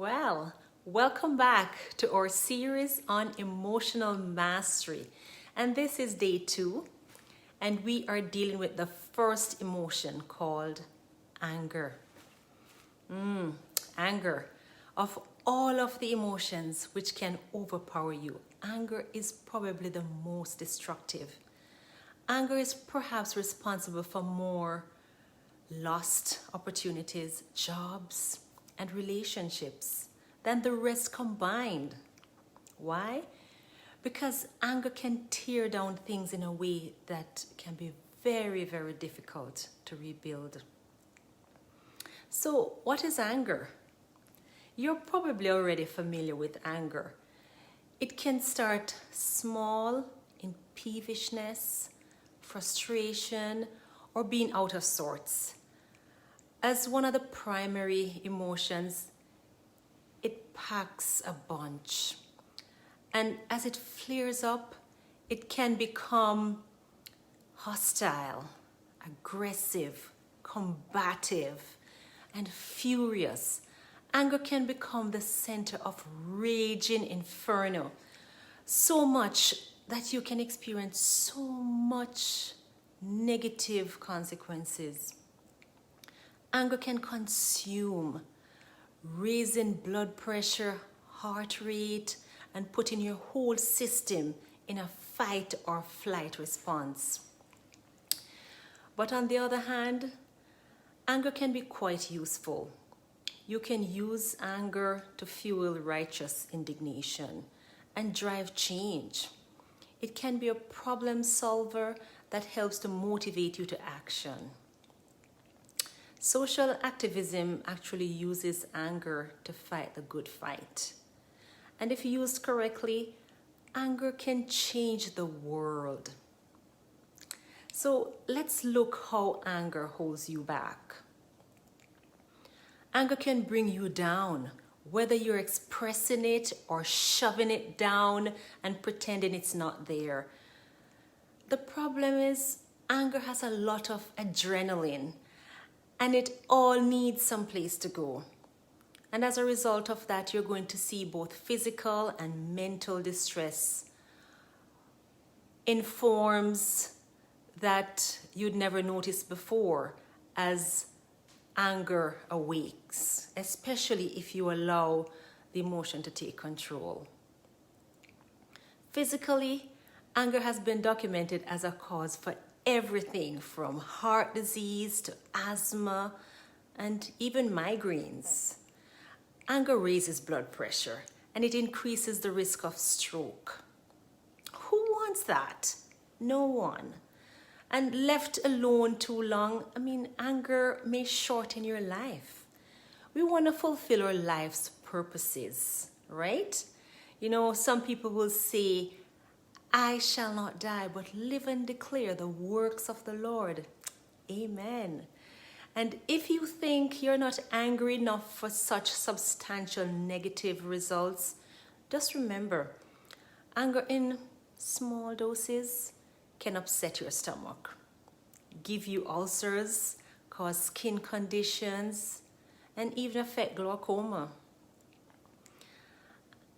Well, welcome back to our series on emotional mastery. And this is day 2, and we are dealing with the first emotion called anger. Anger. Of all of the emotions which can overpower you, anger is probably the most destructive. Anger is perhaps responsible for more lost opportunities, jobs, and relationships than the rest combined. Why? Because anger can tear down things in a way that can be very, very difficult to rebuild. So, what is anger? You're probably already familiar with anger. It can start small in peevishness, frustration, or being out of sorts. As one of the primary emotions, it packs a bunch. And as it flares up, it can become hostile, aggressive, combative, and furious. Anger can become the center of raging inferno, so much that you can experience so much negative consequences. Anger can consume, raising blood pressure, heart rate, and putting your whole system in a fight or flight response. But on the other hand, anger can be quite useful. You can use anger to fuel righteous indignation and drive change. It can be a problem solver that helps to motivate you to action. Social activism actually uses anger to fight the good fight. And if used correctly, anger can change the world. So let's look how anger holds you back. Anger can bring you down, whether you're expressing it or shoving it down and pretending it's not there. The problem is anger has a lot of adrenaline, and it all needs some place to go. And as a result of that, you're going to see both physical and mental distress in forms that you'd never noticed before as anger awakes, especially if you allow the emotion to take control. Physically, anger has been documented as a cause for everything from heart disease to asthma and even migraines. Anger raises blood pressure and it increases the risk of stroke. Who wants that? No one. And left alone too long, anger may shorten your life. We want to fulfill our life's purposes, right? Some people will say, I shall not die, but live and declare the works of the Lord. Amen. And if you think you're not angry enough for such substantial negative results, just remember, anger in small doses can upset your stomach, give you ulcers, cause skin conditions, and even affect glaucoma.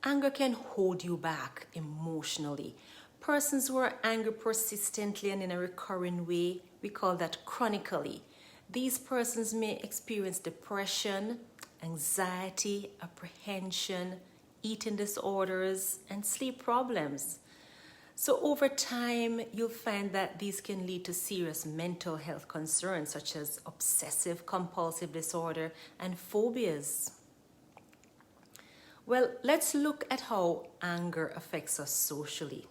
Anger can hold you back emotionally. Persons who are angry persistently and in a recurring way, we call that chronically. These persons may experience depression, anxiety, apprehension, eating disorders, and sleep problems. So over time, you'll find that these can lead to serious mental health concerns such as obsessive compulsive disorder and phobias. Well, let's look at how anger affects us socially.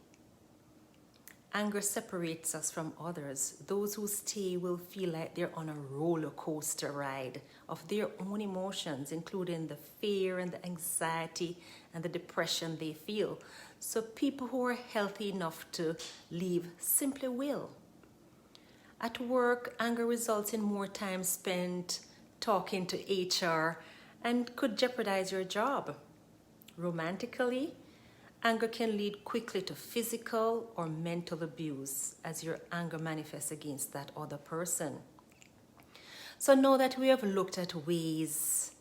Anger separates us from others. Those who stay will feel like they're on a roller coaster ride of their own emotions, including the fear and the anxiety and the depression they feel. So people who are healthy enough to leave simply will. At work, anger results in more time spent talking to HR and could jeopardize your job. Romantically, anger can lead quickly to physical or mental abuse as your anger manifests against that other person. So now that we have looked at ways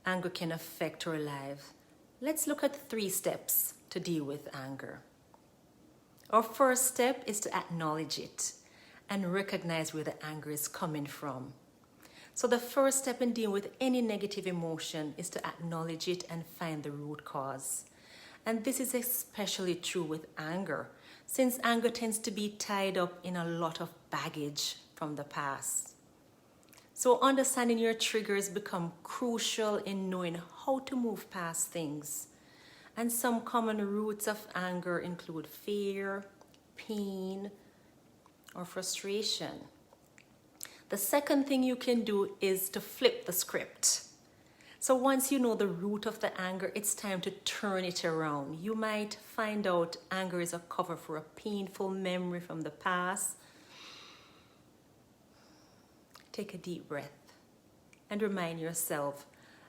anger can affect our lives, let's look at 3 steps to deal with anger. Our first step is to acknowledge it and recognize where the anger is coming from. So the first step in dealing with any negative emotion is to acknowledge it and find the root cause. And this is especially true with anger, since anger tends to be tied up in a lot of baggage from the past. So understanding your triggers become crucial in knowing how to move past things. And some common roots of anger include fear, pain, or frustration. The second thing you can do is to flip the script. So once you know the root of the anger, it's time to turn it around. You might find out anger is a cover for a painful memory from the past. Take a deep breath and remind yourself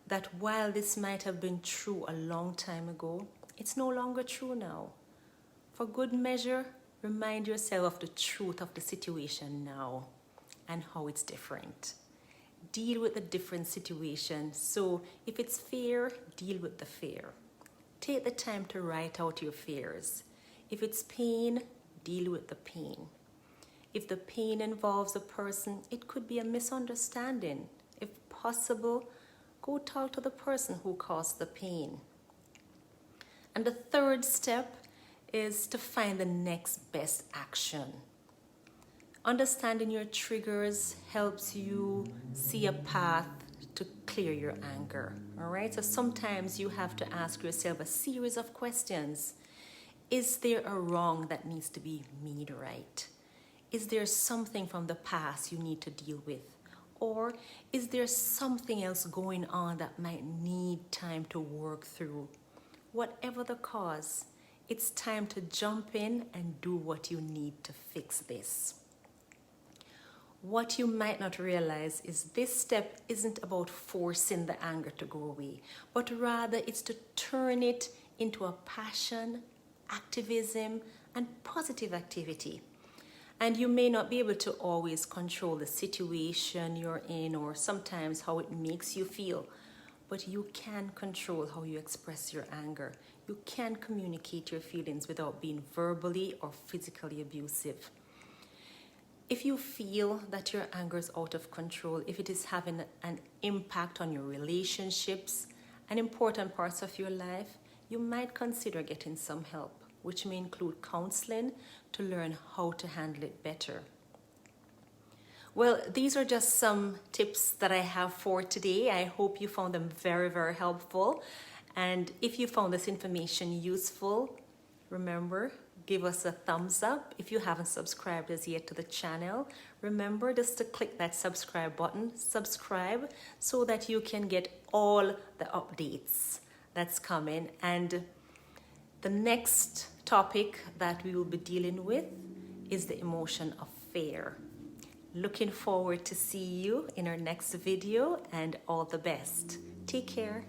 that while this might have been true a long time ago, it's no longer true now. For good measure, remind yourself of the truth of the situation now and how it's different. Deal with the different situation. So if it's fear, deal with the fear. Take the time to write out your fears. If it's pain, deal with the pain. If the pain involves a person, it could be a misunderstanding. If possible, go talk to the person who caused the pain. And the third step is to find the next best action. Understanding your triggers helps you see a path to clear your anger. All right? So sometimes you have to ask yourself a series of questions. Is there a wrong that needs to be made right? Is there something from the past you need to deal with? Or is there something else going on that might need time to work through? Whatever the cause, it's time to jump in and do what you need to fix this. What you might not realize is this step isn't about forcing the anger to go away, but rather it's to turn it into a passion, activism, and positive activity. And you may not be able to always control the situation you're in or sometimes how it makes you feel, but you can control how you express your anger. You can communicate your feelings without being verbally or physically abusive. If you feel that your anger is out of control, if it is having an impact on your relationships and important parts of your life, you might consider getting some help, which may include counseling to learn how to handle it better. Well, these are just some tips that I have for today. I hope you found them very, very helpful. And if you found this information useful, remember, give us a thumbs up. If you haven't subscribed as yet to the channel, remember just to click that subscribe button, subscribe, so that you can get all the updates that's coming. And the next topic that we will be dealing with is the emotion of fear. Looking forward to see you in our next video, and all the best. Take care.